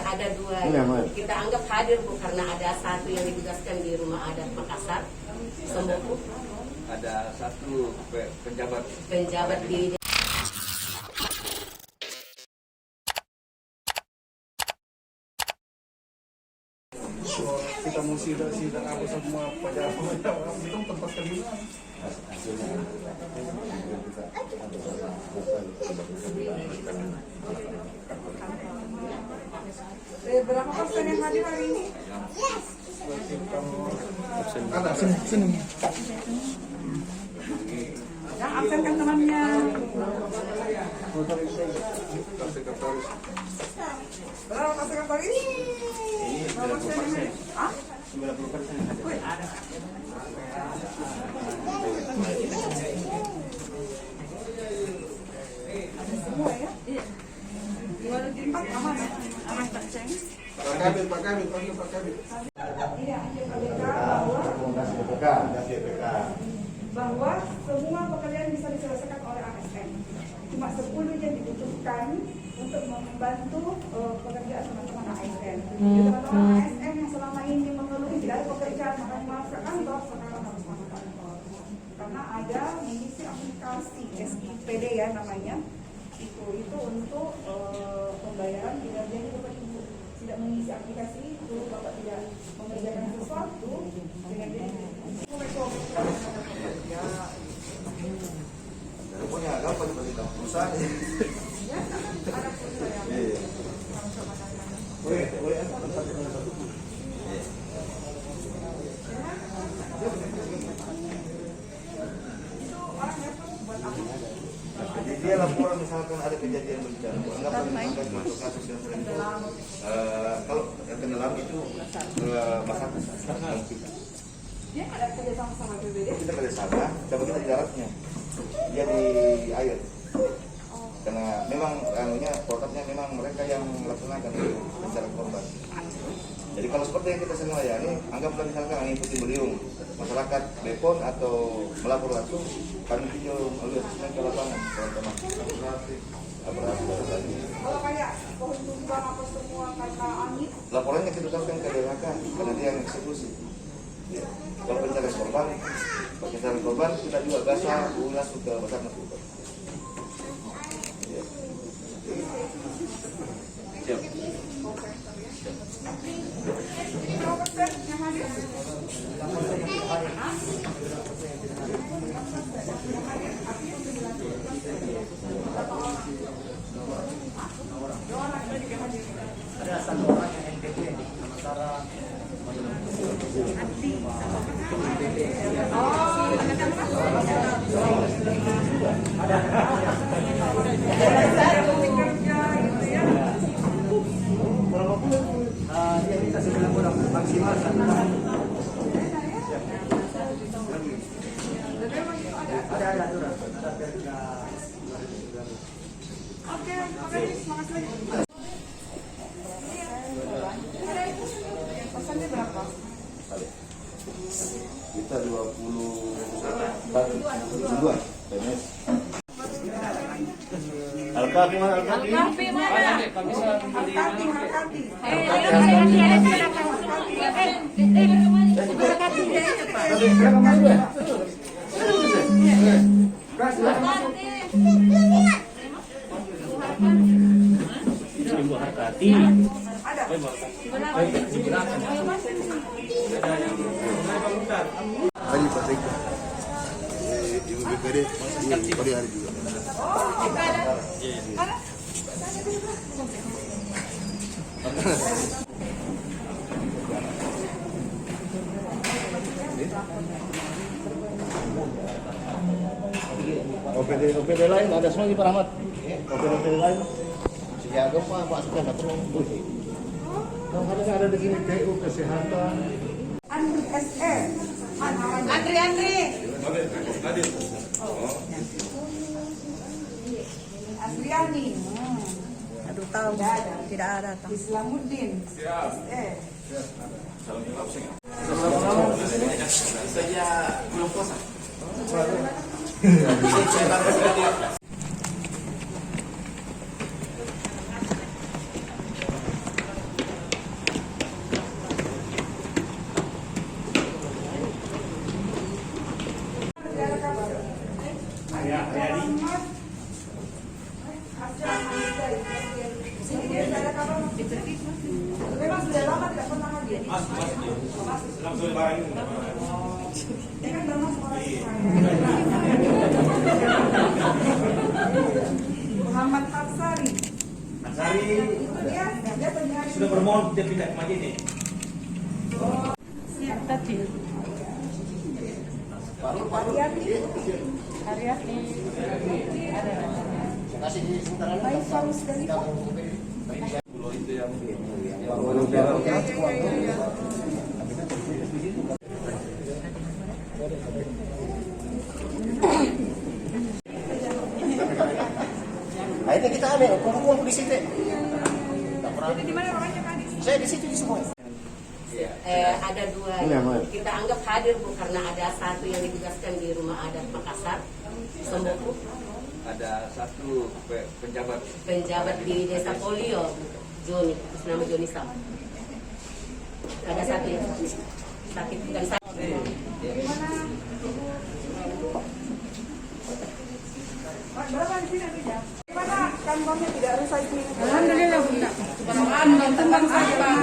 Ada dua. Kita anggap hadir Bu, karena ada satu yang ditugaskan di rumah adat Makassar, Semboku. Ada satu penjabat di kita mesti sidang apa semua pejabat itu tempat kedua. Berapa persen yang hadir hari ini? Ada sini. Yang absen kan temannya. Berapa sekretaris? Berapa persen? 90%. Semua ya? Iya. Gimana di 4 aman ya? Aman tak ceng? Pak Kabit. Iya, bahwa semua pekerjaan bisa diselesaikan oleh ASN. Cuma 10 yang dibutuhkan untuk membantu pekerjaan teman-teman ASN. Teman-teman ASN yang selama ini mengeluh tidak ada pekerjaan, makanya malas ke kantor, sekarang harus masuk kantor. Karena ada mengisi aplikasi SIPD ya namanya. Itu untuk pembayaran kinerjanya Bapak Ibu. Tidak mengisi aplikasi itu, Bapak tidak mengerjakan sesuatu dengan dia. punya apa seperti kamu perusahaan Ya, ada pulsa yang sama-sama jadi dia laporan misalkan ada kejadian bencana, anggap contoh kasus yang sering itu kalau tenggelam itu masyarakat kita. dia ada kerjasama sama BPD. Kita kerjasama, coba kita di daratnya, dia di air. Karena memang protapnya memang mereka yang melaksanakan pencarian korban. Jadi kalau seperti yang kita sering layani, anggaplah misalkan mengikuti beliung masyarakat Bepon atau melapor langsung, kami tinjau melalui asesmen ke lapangan, teman-teman. Kalau kayak pohon tumbang apa semua karena angin, Laporannya kita sampaikan ke DLHK karena dia yang eksekusi. Ya. Kalau pencarian korban kita juga basah ulas ke Basarnas. Ya. Siap. berapa persen yang hadir? Ada satu orang yang NTB sementara dia minta 9 bulan maksimal 1 tahun. Ada aturan, ada perda. Oke, semangat lagi. Pesannya berapa? Kita 22 PNS. Alkafi mana Alkafi? Hari Patrick. Ibu BPD pada hari juga. OPD lain ada semua di Pak Rahmat. OPD lain. Siaga Pak sudah nggak perlu. Kalau ada di sini TU kesehatan. Andri SE. Andri. Asriani. Aduh tahu. Tidak ada. Islamuddin. SE. Saya belum puasa. Ini kan belum masuk orang Muhammad Hafsari. Ansari Itu dia penyiar. sudah bermohon dia pindah ke Majene. Haryati. Baik, Paulus dari Akhirnya kita ambil, kumpul di situ. Jadi di mana orangnya kan? Saya di situ di semua. Ada dua yang kita anggap hadir Bu, karena ada satu yang ditugaskan di rumah adat Makassar, Sembuku, Ada satu penjabat penjabat di desa Polio, Joni, nama Joni Sam. Ada satu yang sakit dan sakit. Berapa di sini aja? Gimana kantornya tidak recycling? Alhamdulillah, Bunda. Subhanallah, tentang saya, Bang.